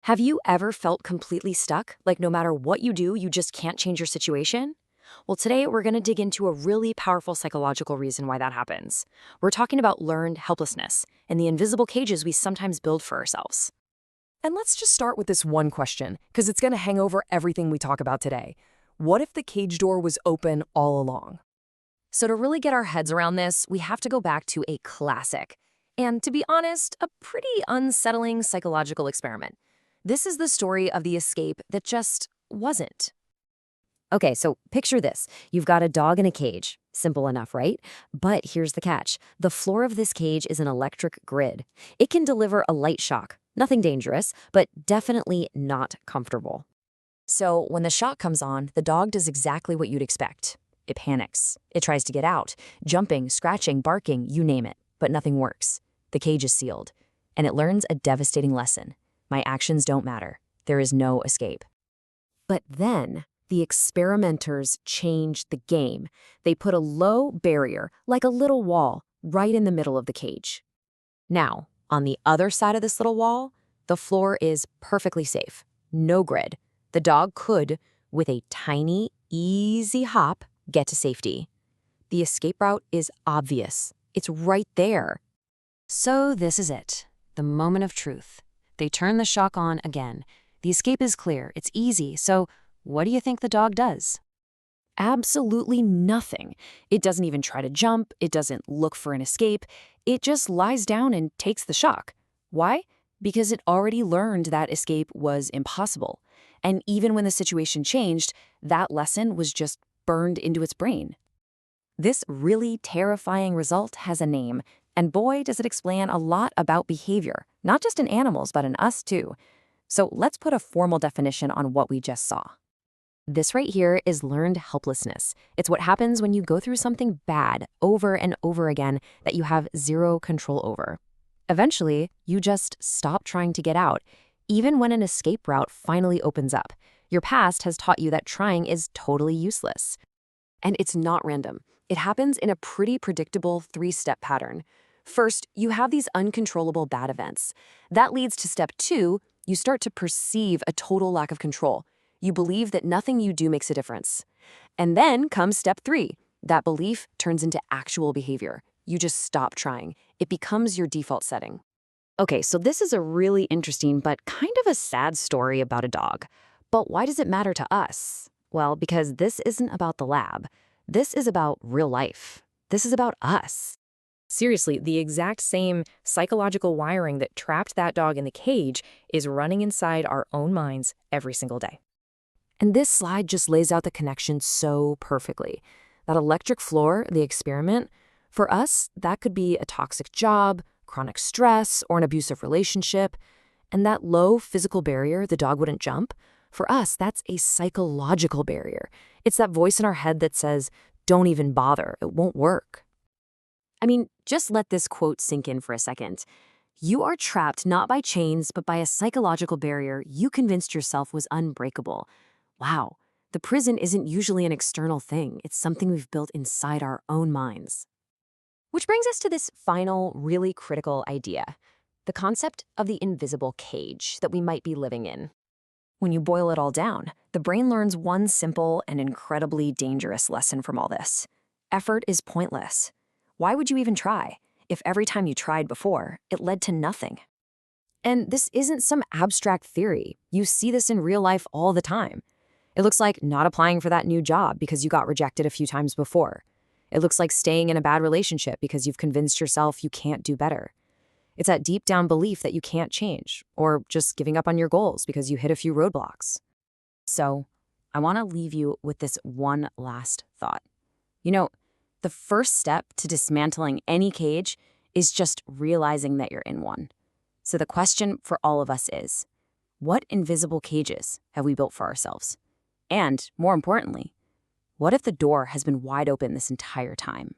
Have you ever felt completely stuck? Like no matter what you do, you just can't change your situation? Well, today we're going to dig into a really powerful psychological reason why that happens. We're talking about learned helplessness and the invisible cages we sometimes build for ourselves. And let's just start with this one question, because it's going to hang over everything we talk about today. What if the cage door was open all along? So, to really get our heads around this, we have to go back to a classic. And to be honest, a pretty unsettling psychological experiment. This is the story of the escape that just wasn't. Okay, so picture this. You've got a dog in a cage. Simple enough, right? But here's the catch. The floor of this cage is an electric grid. It can deliver a light shock. Nothing dangerous, but definitely not comfortable. So when the shock comes on, the dog does exactly what you'd expect. It panics. It tries to get out, jumping, scratching, barking, you name it, but nothing works. The cage is sealed, and it learns a devastating lesson. My actions don't matter. There is no escape. But then, the experimenters changed the game. They put a low barrier, like a little wall, right in the middle of the cage. Now, on the other side of this little wall, the floor is perfectly safe. No grid. The dog could, with a tiny, easy hop, get to safety. The escape route is obvious. It's right there. So this is it, the moment of truth. They turn the shock on again. The escape is clear. It's easy. So what do you think the dog does? Absolutely nothing. It doesn't even try to jump. It doesn't look for an escape. It just lies down and takes the shock. Why? Because it already learned that escape was impossible. And even when the situation changed, that lesson was just burned into its brain. This really terrifying result has a name, and boy, does it explain a lot about behavior, not just in animals, but in us too. So let's put a formal definition on what we just saw. This right here is learned helplessness. It's what happens when you go through something bad over and over again that you have zero control over. Eventually, you just stop trying to get out, even when an escape route finally opens up. Your past has taught you that trying is totally useless. And it's not random. It happens in a pretty predictable three-step pattern. First, you have these uncontrollable bad events. That leads to step 2, you start to perceive a total lack of control. You believe that nothing you do makes a difference. And then comes step 3. That belief turns into actual behavior. You just stop trying. It becomes your default setting. Okay, so this is a really interesting but kind of a sad story about a dog. But why does it matter to us? Well, because this isn't about the lab. This is about real life. This is about us. Seriously, the exact same psychological wiring that trapped that dog in the cage is running inside our own minds every single day. And this slide just lays out the connection so perfectly. That electric floor, the experiment, for us, that could be a toxic job, chronic stress, or an abusive relationship. And that low physical barrier, the dog wouldn't jump, for us, that's a psychological barrier. It's that voice in our head that says, don't even bother, it won't work. I mean, just let this quote sink in for a second. You are trapped not by chains, but by a psychological barrier you convinced yourself was unbreakable. Wow, the prison isn't usually an external thing. It's something we've built inside our own minds. Which brings us to this final, really critical idea, the concept of the invisible cage that we might be living in. When you boil it all down, the brain learns one simple and incredibly dangerous lesson from all this. Effort is pointless. Why would you even try if every time you tried before, it led to nothing? And this isn't some abstract theory. You see this in real life all the time. It looks like not applying for that new job because you got rejected a few times before. It looks like staying in a bad relationship because you've convinced yourself you can't do better. It's that deep down belief that you can't change, or just giving up on your goals because you hit a few roadblocks. So, I want to leave you with this one last thought. You know, the first step to dismantling any cage is just realizing that you're in one. So the question for all of us is, what invisible cages have we built for ourselves? And more importantly, what if the door has been wide open this entire time?